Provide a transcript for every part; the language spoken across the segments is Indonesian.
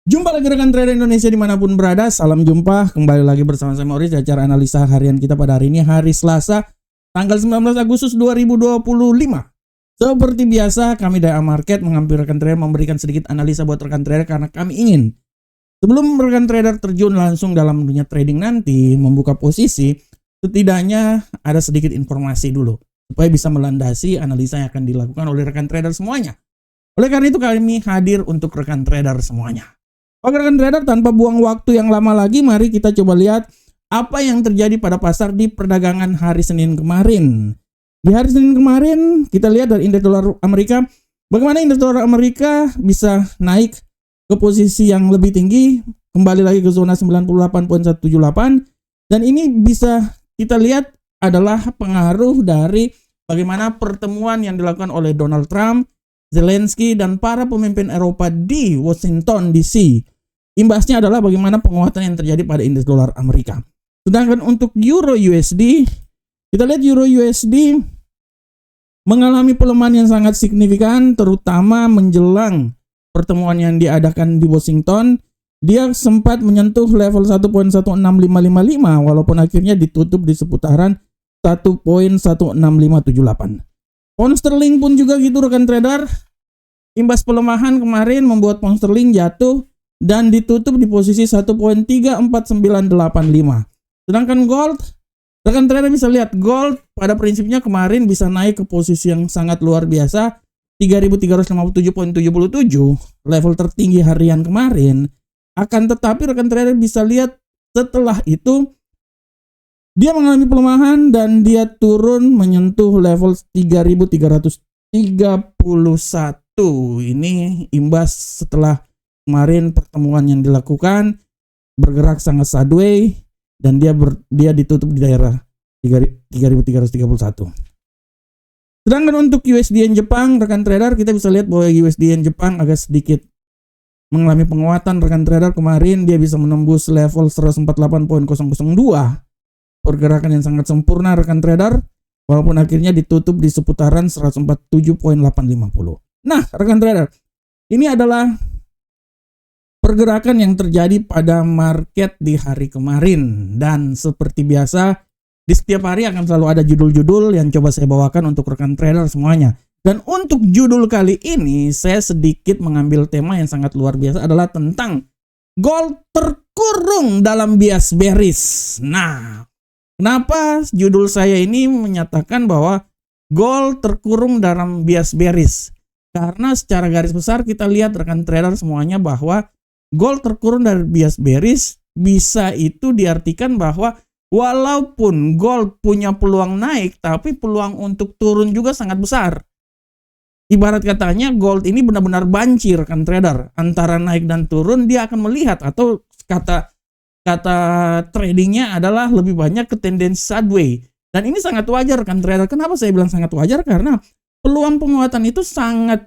Jumpa lagi rekan trader Indonesia dimanapun berada. Salam jumpa kembali lagi bersama saya Maurice di acara analisa harian kita pada hari ini, hari Selasa tanggal 19 Agustus 2025. Seperti biasa kami dari Market mengambil rekan trader memberikan sedikit analisa buat rekan trader karena kami ingin sebelum rekan trader terjun langsung dalam dunia trading nanti membuka posisi, setidaknya ada sedikit informasi dulu supaya bisa melandasi analisa yang akan dilakukan oleh rekan trader semuanya. Oleh karena itu kami hadir untuk rekan trader semuanya. Oke rekan trader, tanpa buang waktu yang lama lagi, mari kita coba lihat apa yang terjadi pada pasar di perdagangan hari Senin kemarin. Di hari Senin kemarin, kita lihat dari indeks dolar Amerika, bagaimana indeks dolar Amerika bisa naik ke posisi yang lebih tinggi, kembali lagi ke zona 98.178, dan ini bisa kita lihat adalah pengaruh dari bagaimana pertemuan yang dilakukan oleh Donald Trump, Zelensky, dan para pemimpin Eropa di Washington DC. Imbasnya adalah bagaimana penguatan yang terjadi pada indeks dolar Amerika. Sedangkan untuk Euro USD, kita lihat Euro USD mengalami pelemahan yang sangat signifikan, terutama menjelang pertemuan yang diadakan di Washington. Dia sempat menyentuh level 1.16555 walaupun akhirnya ditutup di seputaran 1.16578. Pound sterling pun juga gitu rekan trader. Imbas pelemahan kemarin membuat pound sterling jatuh dan ditutup di posisi 1.34985. Sedangkan gold, rekan trader bisa lihat gold pada prinsipnya kemarin bisa naik ke posisi yang sangat luar biasa, 3.357.77, level tertinggi harian kemarin. Akan tetapi rekan trader bisa lihat setelah itu dia mengalami pelemahan dan dia turun menyentuh level 3.331. Ini imbas setelah kemarin pertemuan yang dilakukan bergerak sangat sideways dan dia ditutup di daerah 3.331. Sedangkan untuk USD Jepang, rekan trader kita bisa lihat bahwa USD Jepang agak sedikit mengalami penguatan rekan trader. Kemarin dia bisa menembus level 148.002. Pergerakan yang sangat sempurna rekan trader, walaupun akhirnya ditutup di seputaran 147.850. Nah, rekan trader, ini adalah pergerakan yang terjadi pada market di hari kemarin. Dan seperti biasa, di setiap hari akan selalu ada judul-judul yang coba saya bawakan untuk rekan trader semuanya. Dan untuk judul kali ini, saya sedikit mengambil tema yang sangat luar biasa adalah tentang gold terkurung dalam bias bearish. Nah, kenapa judul saya ini menyatakan bahwa gold terkurung dalam bias bearish? Karena secara garis besar kita lihat rekan trader semuanya bahwa gold terkurung dari bias bearish bisa itu diartikan bahwa walaupun gold punya peluang naik, tapi peluang untuk turun juga sangat besar. Ibarat katanya gold ini benar-benar banci rekan trader. Antara naik dan turun dia akan melihat, atau kata tradingnya adalah lebih banyak ke tendensi sideways. Dan ini sangat wajar rekan trader. Kenapa saya bilang sangat wajar? Karena peluang penguatan itu sangat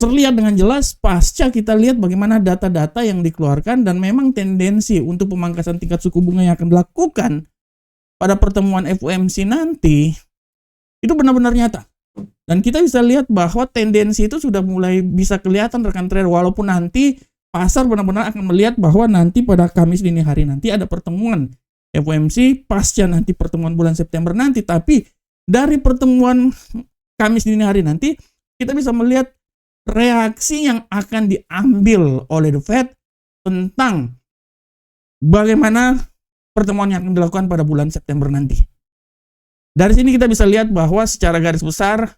terlihat dengan jelas pasca kita lihat bagaimana data-data yang dikeluarkan, dan memang tendensi untuk pemangkasan tingkat suku bunga yang akan dilakukan pada pertemuan FOMC nanti itu benar-benar nyata. Dan kita bisa lihat bahwa tendensi itu sudah mulai bisa kelihatan rekan trader, walaupun nanti pasar benar-benar akan melihat bahwa nanti pada Kamis dini hari nanti ada pertemuan FOMC pasca nanti pertemuan bulan September nanti. Tapi dari pertemuan Kamis dini hari nanti kita bisa melihat reaksi yang akan diambil oleh The Fed tentang bagaimana pertemuan yang akan dilakukan pada bulan September nanti. Dari sini kita bisa lihat bahwa secara garis besar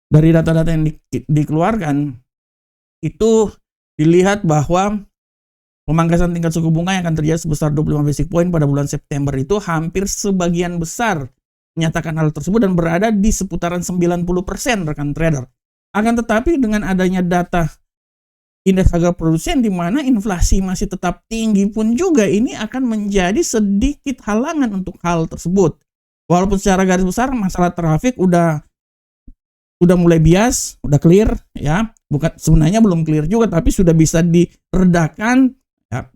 dari data-data yang dikeluarkan itu dilihat bahwa pemangkasan tingkat suku bunga yang akan terjadi sebesar 25 basis point pada bulan September itu hampir sebagian besar menyatakan hal tersebut dan berada di seputaran 90% rekan trader. Akan tetapi dengan adanya data indeks harga produsen di mana inflasi masih tetap tinggi pun juga ini akan menjadi sedikit halangan untuk hal tersebut. Walaupun secara garis besar masalah trafik udah mulai bias, udah clear ya. Bukan, sebenarnya belum clear juga, tapi sudah bisa diredakan ya.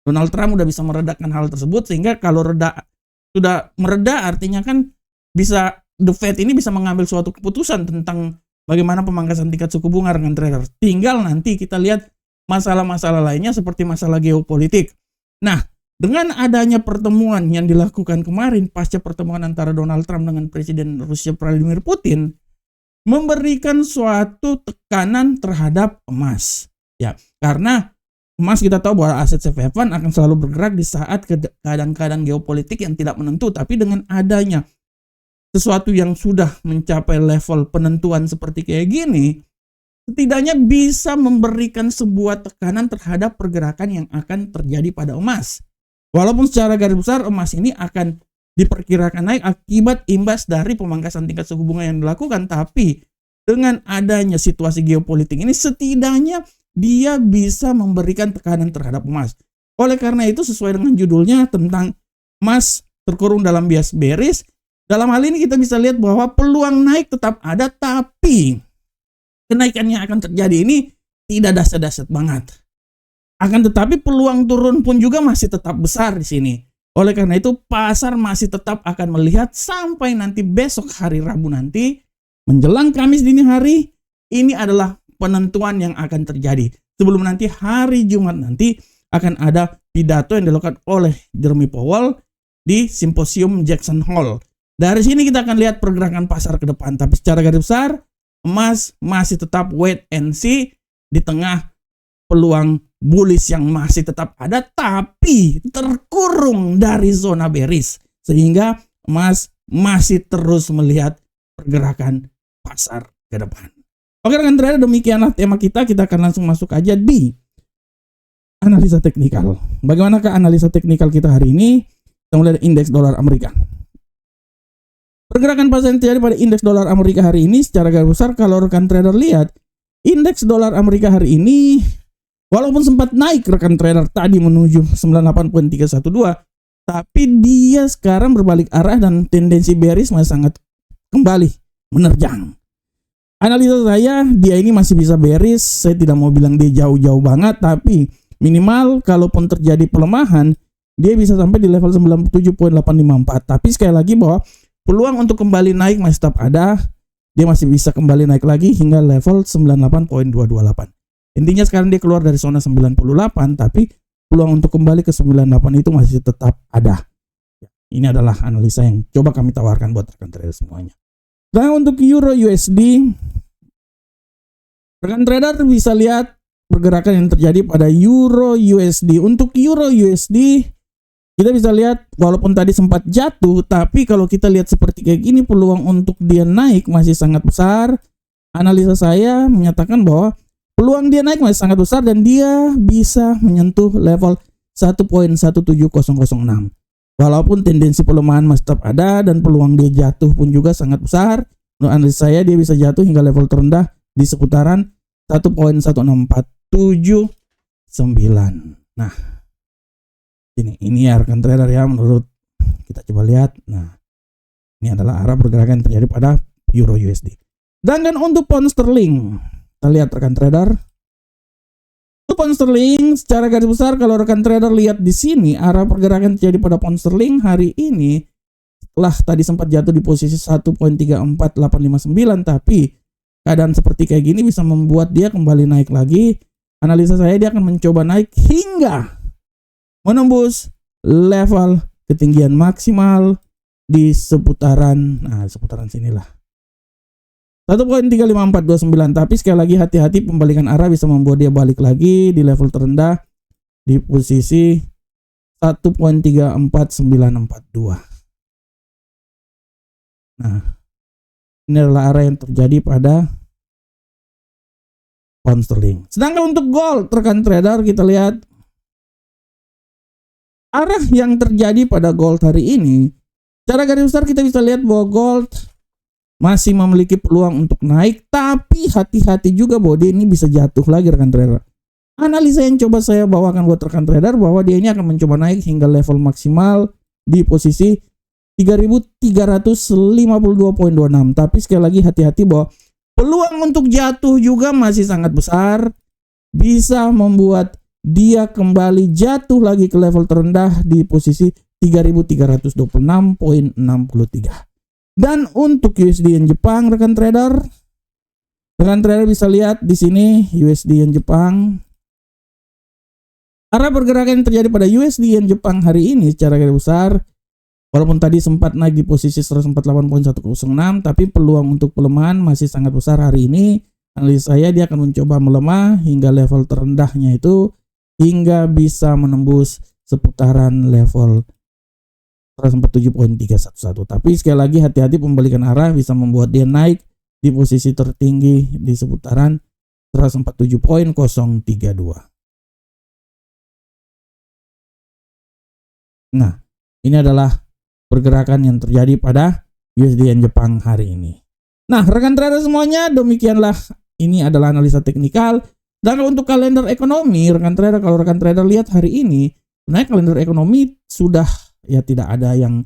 Donald Trump udah bisa meredakan hal tersebut, sehingga kalau sudah mereda artinya kan bisa The Fed ini bisa mengambil suatu keputusan tentang bagaimana pemangkasan tingkat suku bunga dengan trader. Tinggal nanti kita lihat masalah-masalah lainnya seperti masalah geopolitik. Nah, dengan adanya pertemuan yang dilakukan kemarin pasca pertemuan antara Donald Trump dengan Presiden Rusia Vladimir Putin, memberikan suatu tekanan terhadap emas. Ya, karena emas kita tahu bahwa aset safe haven akan selalu bergerak di saat keadaan-keadaan geopolitik yang tidak menentu, tapi dengan adanya sesuatu yang sudah mencapai level penentuan seperti kayak gini, setidaknya bisa memberikan sebuah tekanan terhadap pergerakan yang akan terjadi pada emas. Walaupun secara garis besar emas ini akan diperkirakan naik akibat imbas dari pemangkasan tingkat suku bunga yang dilakukan, tapi dengan adanya situasi geopolitik ini setidaknya dia bisa memberikan tekanan terhadap emas. Oleh karena itu, sesuai dengan judulnya tentang emas terkurung dalam bias bearish, dalam hal ini kita bisa lihat bahwa peluang naik tetap ada, tapi kenaikan yang akan terjadi ini tidak dahsyat-dahsyat banget. Akan tetapi peluang turun pun juga masih tetap besar di sini. Oleh karena itu, pasar masih tetap akan melihat sampai nanti besok hari Rabu nanti, menjelang Kamis dini hari, ini adalah penentuan yang akan terjadi. Sebelum nanti hari Jumat nanti akan ada pidato yang dilakukan oleh Jeremy Powell di Simposium Jackson Hole. Dari sini kita akan lihat pergerakan pasar ke depan. Tapi secara garis besar, emas masih tetap wait and see di tengah peluang bullish yang masih tetap ada, tapi terkurung dari zona bearish. Sehingga emas masih terus melihat pergerakan pasar ke depan. Oke rekan trader, demikianlah tema kita. Kita akan langsung masuk aja di analisa teknikal. Bagaimanakah analisa teknikal kita hari ini? Kita mulai dari indeks dolar Amerika. Pergerakan pasar yang terjadi pada indeks dolar Amerika hari ini secara garis besar, kalau rekan trader lihat, indeks dolar Amerika hari ini walaupun sempat naik rekan trader tadi menuju 98.312, tapi dia sekarang berbalik arah dan tendensi bearish masih sangat kembali menerjang. Analisa saya, dia ini masih bisa bearish. Saya tidak mau bilang dia jauh-jauh banget, tapi minimal kalaupun terjadi pelemahan, dia bisa sampai di level 97.854. Tapi sekali lagi bahwa peluang untuk kembali naik masih tetap ada. Dia masih bisa kembali naik lagi hingga level 98.228. Intinya sekarang dia keluar dari zona 98, tapi peluang untuk kembali ke 98 itu masih tetap ada. Ini adalah analisa yang coba kami tawarkan buat rekan trader semuanya. Nah, untuk Euro USD, rekan trader bisa lihat pergerakan yang terjadi pada Euro USD. Untuk Euro USD, kita bisa lihat walaupun tadi sempat jatuh, tapi kalau kita lihat seperti kayak gini, peluang untuk dia naik masih sangat besar. Analisa saya menyatakan bahwa peluang dia naik masih sangat besar dan dia bisa menyentuh level 1.17006. Walaupun tendensi pelemahan masih tetap ada dan peluang dia jatuh pun juga sangat besar. Menurut analisa saya, dia bisa jatuh hingga level terendah di seputaran 1.16479. Nah, ini ya rekan trader ya, menurut kita coba lihat. Nah, ini adalah arah pergerakan yang terjadi pada Euro USD. Dan untuk pound sterling, kita lihat rekan trader. Untuk pound sterling secara garis besar, kalau rekan trader lihat di sini, arah pergerakan terjadi pada pound sterling hari ini setelah tadi sempat jatuh di posisi 1.34859, tapi keadaan seperti kayak gini bisa membuat dia kembali naik lagi. Analisa saya, dia akan mencoba naik hingga menembus level ketinggian maksimal di seputaran sinilah 1.35429. Tapi sekali lagi hati-hati, pembalikan arah bisa membuat dia balik lagi di level terendah di posisi 1.34942. Nah, ini adalah arah yang terjadi pada pound sterling. Sedangkan untuk gold rekan trader, kita lihat arah yang terjadi pada gold hari ini. Secara garis besar kita bisa lihat bahwa gold masih memiliki peluang untuk naik, tapi hati-hati juga bahwa dia ini bisa jatuh lagi rekan trader. Analisa yang coba saya bawakan buat rekan trader bahwa dia ini akan mencoba naik hingga level maksimal di posisi 3352.26. Tapi sekali lagi hati-hati bahwa peluang untuk jatuh juga masih sangat besar, bisa membuat dia kembali jatuh lagi ke level terendah di posisi 3326.63. Dan untuk USD yen Jepang rekan trader bisa lihat di sini USD yen Jepang Arah pergerakan yang terjadi pada USD Yen Jepang hari ini secara garis besar, walaupun tadi sempat naik di posisi 148.106, tapi peluang untuk pelemahan masih sangat besar hari ini. Analisa saya dia akan mencoba melemah hingga level terendahnya itu hingga bisa menembus seputaran level 147.311. Tapi sekali lagi hati-hati, pembalikan arah bisa membuat dia naik di posisi tertinggi di seputaran 147.032. Nah, ini adalah pergerakan yang terjadi pada USD Yen Jepang hari ini. Nah, rekan trader semuanya, demikianlah ini adalah analisa teknikal. Dan untuk kalender ekonomi, rekan trader, kalau rekan trader lihat hari ini, sebenarnya kalender ekonomi sudah ya tidak ada yang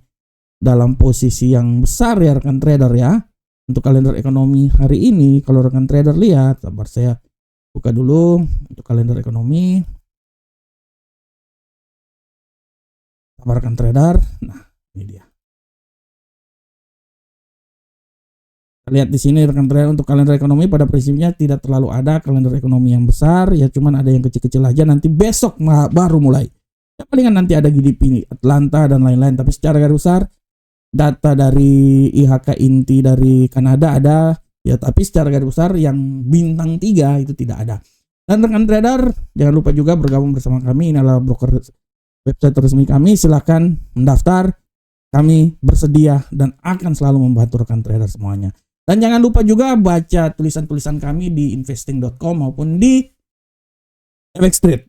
dalam posisi yang besar ya rekan trader ya. Untuk kalender ekonomi hari ini, kalau rekan trader lihat, sabar saya buka dulu untuk kalender ekonomi. Sabar rekan trader. Nah, ini dia. Lihat di sini rekan trader, untuk kalender ekonomi pada prinsipnya tidak terlalu ada kalender ekonomi yang besar ya, cuman ada yang kecil-kecil aja, nanti besok baru mulai. Ya palingan nanti ada GDP Atlanta dan lain-lain, tapi secara garis besar data dari IHK inti dari Kanada ada ya, tapi secara garis besar yang bintang 3 itu tidak ada. Dan rekan trader jangan lupa juga bergabung bersama kami, ini adalah broker website resmi kami, silahkan mendaftar, kami bersedia dan akan selalu membantu rekan trader semuanya. Dan jangan lupa juga baca tulisan-tulisan kami di investing.com maupun di FX Trade.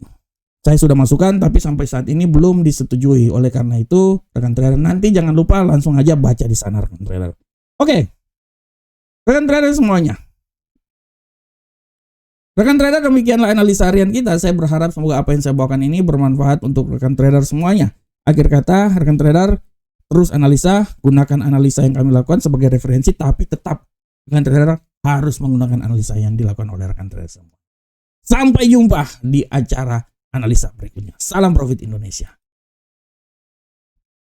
Saya sudah masukkan tapi sampai saat ini belum disetujui. Oleh karena itu, rekan trader nanti jangan lupa langsung aja baca di sana rekan trader. Oke. Rekan trader semuanya. Rekan trader, demikianlah analisa harian kita. Saya berharap semoga apa yang saya bawakan ini bermanfaat untuk rekan trader semuanya. Akhir kata, rekan trader terus analisa, gunakan analisa yang kami lakukan sebagai referensi, tapi tetap rekan trader harus menggunakan analisa yang dilakukan oleh rekan trader semua. Sampai jumpa di acara analisa berikutnya. Salam profit Indonesia.